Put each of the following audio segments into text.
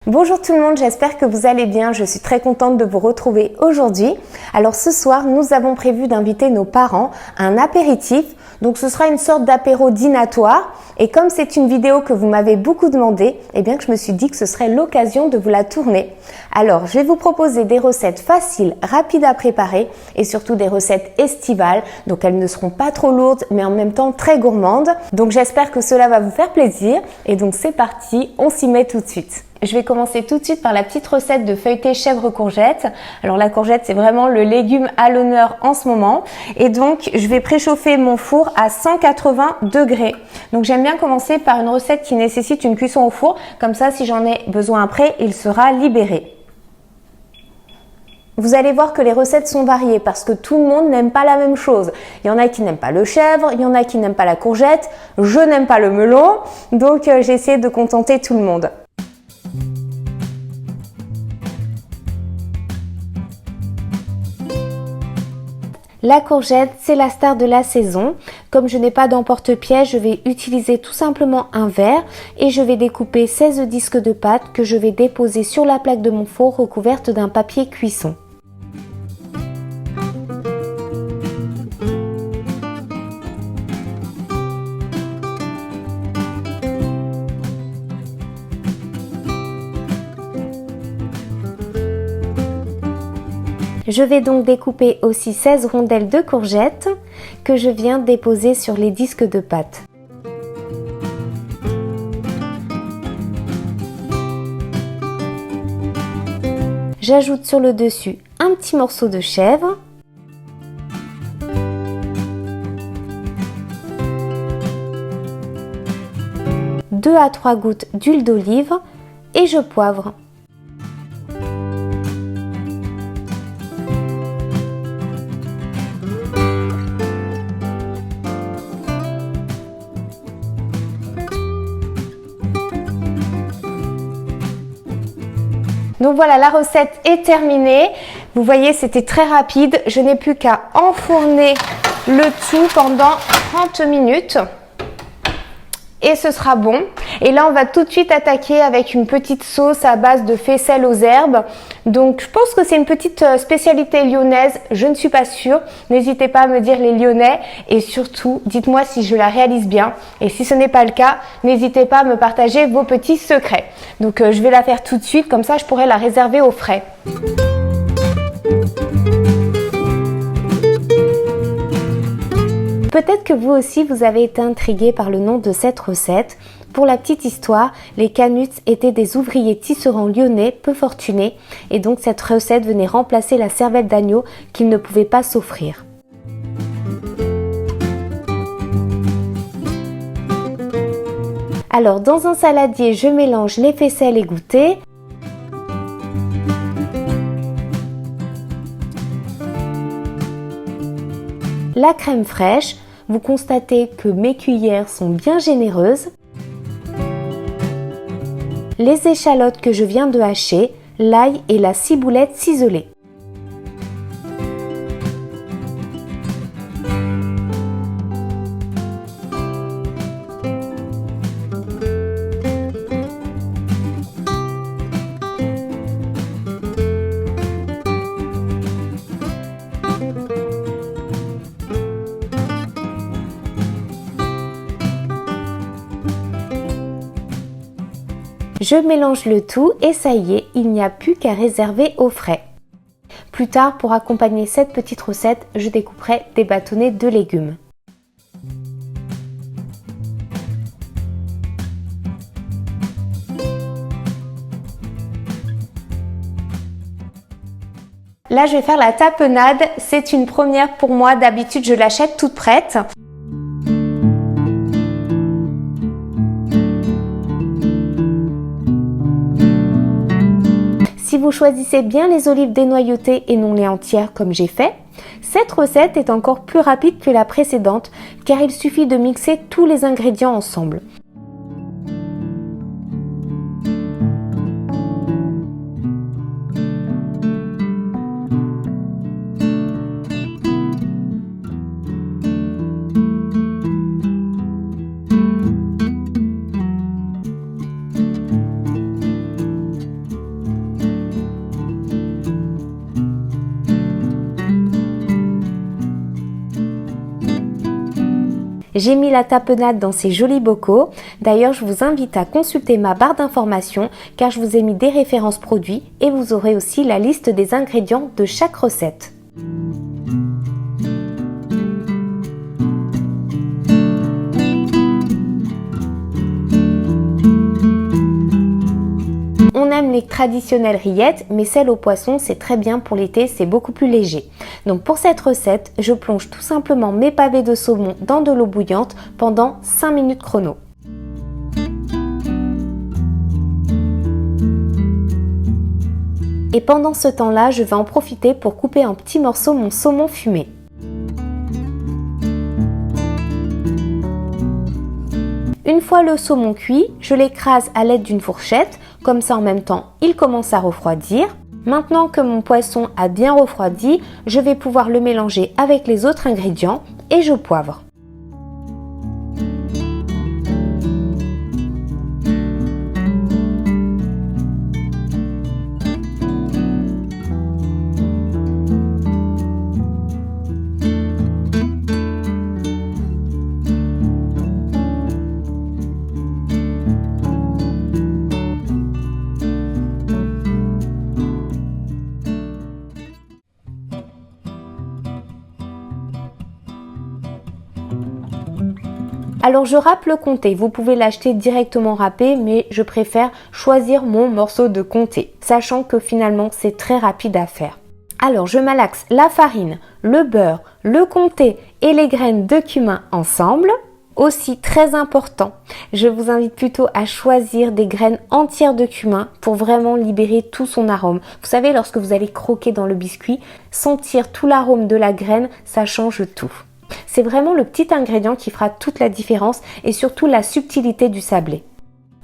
Bonjour tout le monde, j'espère que vous allez bien. Je suis très contente de vous retrouver aujourd'hui. Alors ce soir, nous avons prévu d'inviter nos parents à un apéritif. Donc ce sera une sorte d'apéro dînatoire. Et comme c'est une vidéo que vous m'avez beaucoup demandé, eh bien que je me suis dit que ce serait l'occasion de vous la tourner. Alors je vais vous proposer des recettes faciles, rapides à préparer et surtout des recettes estivales. Donc elles ne seront pas trop lourdes mais en même temps très gourmandes. Donc j'espère que cela va vous faire plaisir. Et donc c'est parti, on s'y met tout de suite. Je vais commencer tout de suite par la petite recette de feuilleté chèvre-courgette. Alors la courgette, c'est vraiment le légume à l'honneur en ce moment. Et donc, je vais préchauffer mon four à 180 degrés. Donc j'aime bien commencer par une recette qui nécessite une cuisson au four. Comme ça, si j'en ai besoin après, il sera libéré. Vous allez voir que les recettes sont variées parce que tout le monde n'aime pas la même chose. Il y en a qui n'aiment pas le chèvre, il y en a qui n'aiment pas la courgette, je n'aime pas le melon. Donc j'ai essayé de contenter tout le monde. La courgette, c'est la star de la saison. Comme je n'ai pas d'emporte-pièce, je vais utiliser tout simplement un verre et je vais découper 16 disques de pâte que je vais déposer sur la plaque de mon four recouverte d'un papier cuisson. Je vais donc découper aussi 16 rondelles de courgettes que je viens déposer sur les disques de pâte. J'ajoute sur le dessus un petit morceau de chèvre, deux à 3 gouttes d'huile d'olive et je poivre. Donc voilà, la recette est terminée. Vous voyez, c'était très rapide. Je n'ai plus qu'à enfourner le tout pendant 30 minutes. Et ce sera bon. Et là, on va tout de suite attaquer avec une petite sauce à base de faisselle aux herbes. Donc, je pense que c'est une petite spécialité lyonnaise. Je ne suis pas sûre. N'hésitez pas à me dire les Lyonnais. Et surtout, dites-moi si je la réalise bien. Et si ce n'est pas le cas, n'hésitez pas à me partager vos petits secrets. Donc, je vais la faire tout de suite. Comme ça, je pourrai la réserver au frais. Peut-être que vous aussi vous avez été intrigué par le nom de cette recette. Pour la petite histoire, les Canuts étaient des ouvriers tisserands lyonnais peu fortunés et donc cette recette venait remplacer la cervelle d'agneau qu'ils ne pouvaient pas s'offrir. Alors dans un saladier, je mélange les faisselles égouttées, la crème fraîche. Vous constatez que mes cuillères sont bien généreuses. Les échalotes que je viens de hacher, l'ail et la ciboulette ciselée. Je mélange le tout et ça y est, il n'y a plus qu'à réserver au frais. Plus tard, pour accompagner cette petite recette, je découperai des bâtonnets de légumes. Là, je vais faire la tapenade. C'est une première pour moi. D'habitude, je l'achète toute prête. Si vous choisissez bien les olives dénoyautées et non les entières comme j'ai fait, cette recette est encore plus rapide que la précédente car il suffit de mixer tous les ingrédients ensemble. J'ai mis la tapenade dans ces jolis bocaux. D'ailleurs, je vous invite à consulter ma barre d'informations car je vous ai mis des références produits et vous aurez aussi la liste des ingrédients de chaque recette. On aime les traditionnelles rillettes, mais celles au poisson, c'est très bien pour l'été, c'est beaucoup plus léger. Donc pour cette recette, je plonge tout simplement mes pavés de saumon dans de l'eau bouillante pendant 5 minutes chrono. Et pendant ce temps-là, je vais en profiter pour couper en petits morceaux mon saumon fumé. Une fois le saumon cuit, je l'écrase à l'aide d'une fourchette, comme ça en même temps il commence à refroidir. Maintenant que mon poisson a bien refroidi, je vais pouvoir le mélanger avec les autres ingrédients et je poivre. Alors je râpe le comté, vous pouvez l'acheter directement râpé, mais je préfère choisir mon morceau de comté, sachant que finalement c'est très rapide à faire. Alors je malaxe la farine, le beurre, le comté et les graines de cumin ensemble. Aussi très important, je vous invite plutôt à choisir des graines entières de cumin pour vraiment libérer tout son arôme. Vous savez, lorsque vous allez croquer dans le biscuit, sentir tout l'arôme de la graine, ça change tout. C'est vraiment le petit ingrédient qui fera toute la différence et surtout la subtilité du sablé.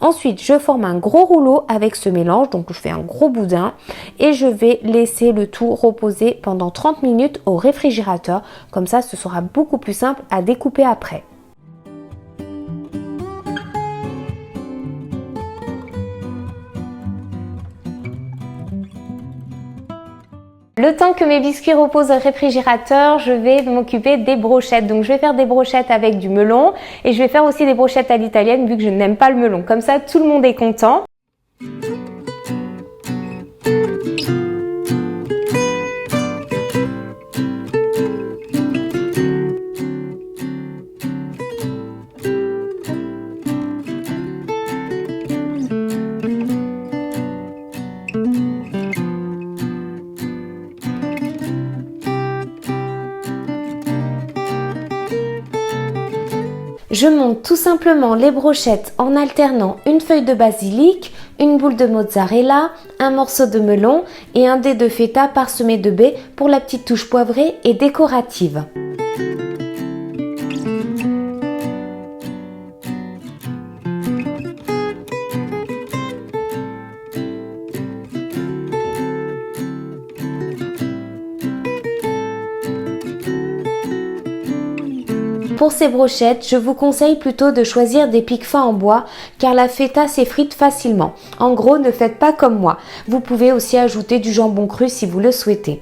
Ensuite, je forme un gros rouleau avec ce mélange, donc je fais un gros boudin et je vais laisser le tout reposer pendant 30 minutes au réfrigérateur. Comme ça, ce sera beaucoup plus simple à découper après. Le temps que mes biscuits reposent au réfrigérateur, je vais m'occuper des brochettes. Donc je vais faire des brochettes avec du melon et je vais faire aussi des brochettes à l'italienne vu que je n'aime pas le melon. Comme ça, tout le monde est content. Je monte tout simplement les brochettes en alternant une feuille de basilic, une boule de mozzarella, un morceau de melon et un dé de feta parsemé de baies pour la petite touche poivrée et décorative. Pour ces brochettes, je vous conseille plutôt de choisir des pics fins en bois car la feta s'effrite facilement. En gros, ne faites pas comme moi. Vous pouvez aussi ajouter du jambon cru si vous le souhaitez.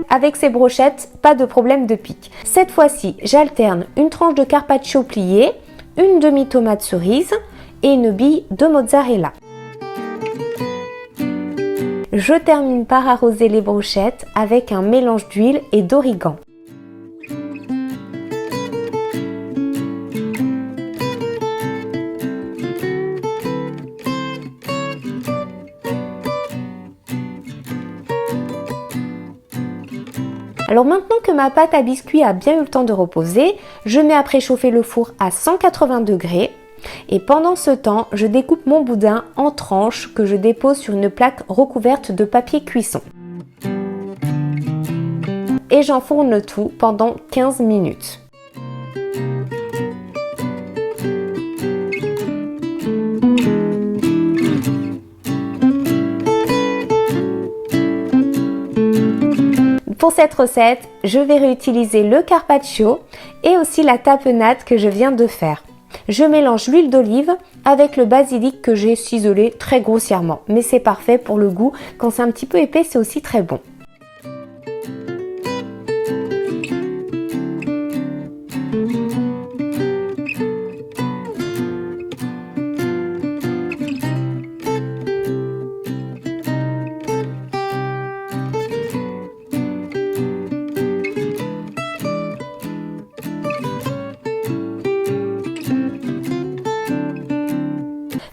Avec ces brochettes, pas de problème de pic. Cette fois-ci, j'alterne une tranche de carpaccio pliée, une demi-tomate cerise et une bille de mozzarella. Je termine par arroser les brochettes avec un mélange d'huile et d'origan. Alors maintenant que ma pâte à biscuits a bien eu le temps de reposer, je mets à préchauffer le four à 180 degrés et pendant ce temps, je découpe mon boudin en tranches que je dépose sur une plaque recouverte de papier cuisson. Et j'enfourne tout pendant 15 minutes. Pour cette recette, je vais réutiliser le carpaccio et aussi la tapenade que je viens de faire. Je mélange l'huile d'olive avec le basilic que j'ai ciselé très grossièrement. Mais c'est parfait pour le goût. Quand c'est un petit peu épais, c'est aussi très bon.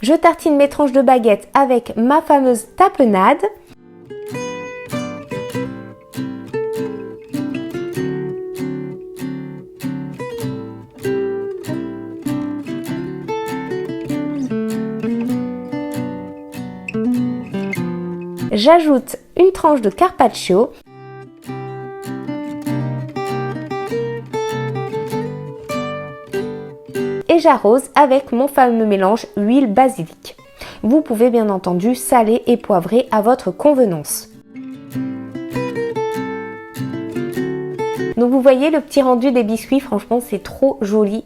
Je tartine mes tranches de baguette avec ma fameuse tapenade. J'ajoute une tranche de carpaccio. Et j'arrose avec mon fameux mélange huile basilic. Vous pouvez bien entendu saler et poivrer à votre convenance. Donc vous voyez le petit rendu des biscuits, franchement c'est trop joli.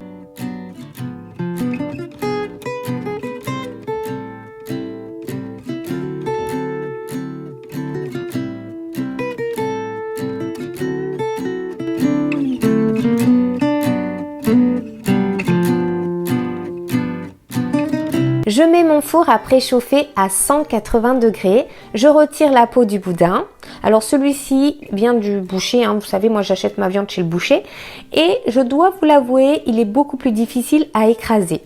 Je mets mon four à préchauffer à 180 degrés. Je retire la peau du boudin. Alors celui-ci vient du boucher, hein. Vous savez, moi j'achète ma viande chez le boucher. Et je dois vous l'avouer, il est beaucoup plus difficile à écraser.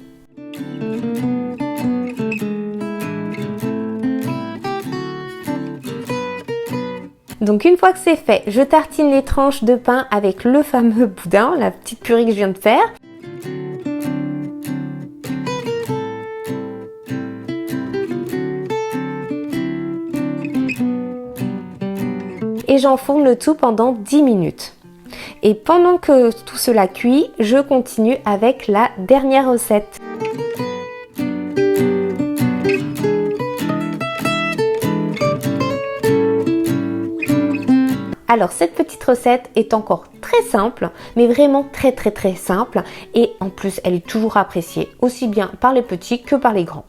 Donc une fois que c'est fait, je tartine les tranches de pain avec le fameux boudin, la petite purée que je viens de faire. Et j'enfourne le tout pendant 10 minutes. Et pendant que tout cela cuit, je continue avec la dernière recette. Alors cette petite recette est encore très simple, mais vraiment très simple. Et en plus, elle est toujours appréciée, aussi bien par les petits que par les grands.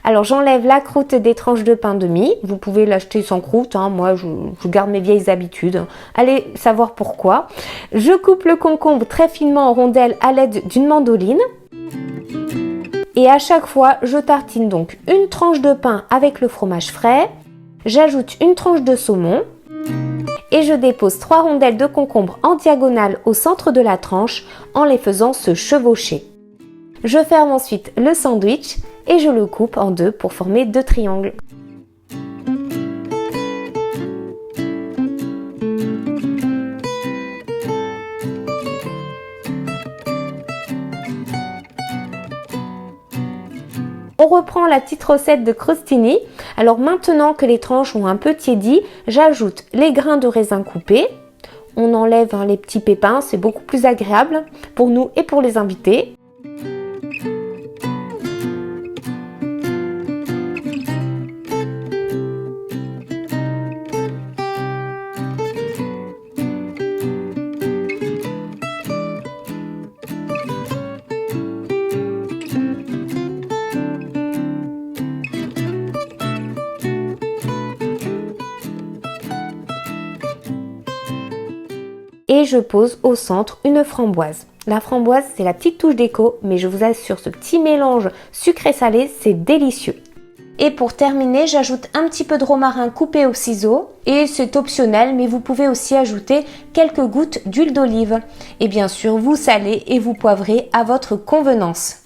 Alors j'enlève la croûte des tranches de pain de mie. Vous pouvez l'acheter sans croûte, hein. Moi je garde mes vieilles habitudes. Allez savoir pourquoi. Je coupe le concombre très finement en rondelles à l'aide d'une mandoline. Et à chaque fois, je tartine donc une tranche de pain avec le fromage frais. J'ajoute une tranche de saumon. Et je dépose 3 rondelles de concombre en diagonale au centre de la tranche en les faisant se chevaucher. Je ferme ensuite le sandwich et je le coupe en deux pour former 2 triangles. On reprend la petite recette de crostini. Alors maintenant que les tranches ont un peu tiédi, j'ajoute les grains de raisin coupés. On enlève les petits pépins, c'est beaucoup plus agréable pour nous et pour les invités. Et je pose au centre une framboise. La framboise, c'est la petite touche déco, mais je vous assure, ce petit mélange sucré-salé, c'est délicieux. Et pour terminer, j'ajoute un petit peu de romarin coupé au ciseau. Et c'est optionnel, mais vous pouvez aussi ajouter quelques gouttes d'huile d'olive. Et bien sûr, vous salez et vous poivrez à votre convenance.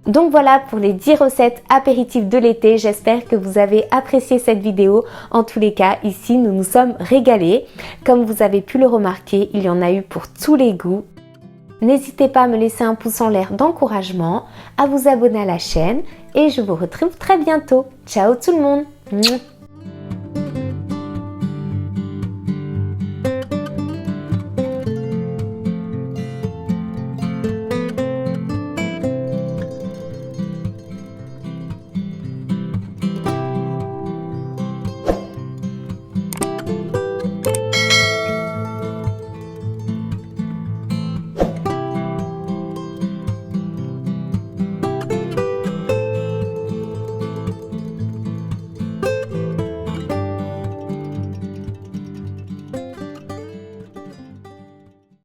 Donc voilà pour les 10 recettes apéritives de l'été, j'espère que vous avez apprécié cette vidéo. En tous les cas, ici nous nous sommes régalés. Comme vous avez pu le remarquer, il y en a eu pour tous les goûts. N'hésitez pas à me laisser un pouce en l'air d'encouragement, à vous abonner à la chaîne et je vous retrouve très bientôt. Ciao tout le monde!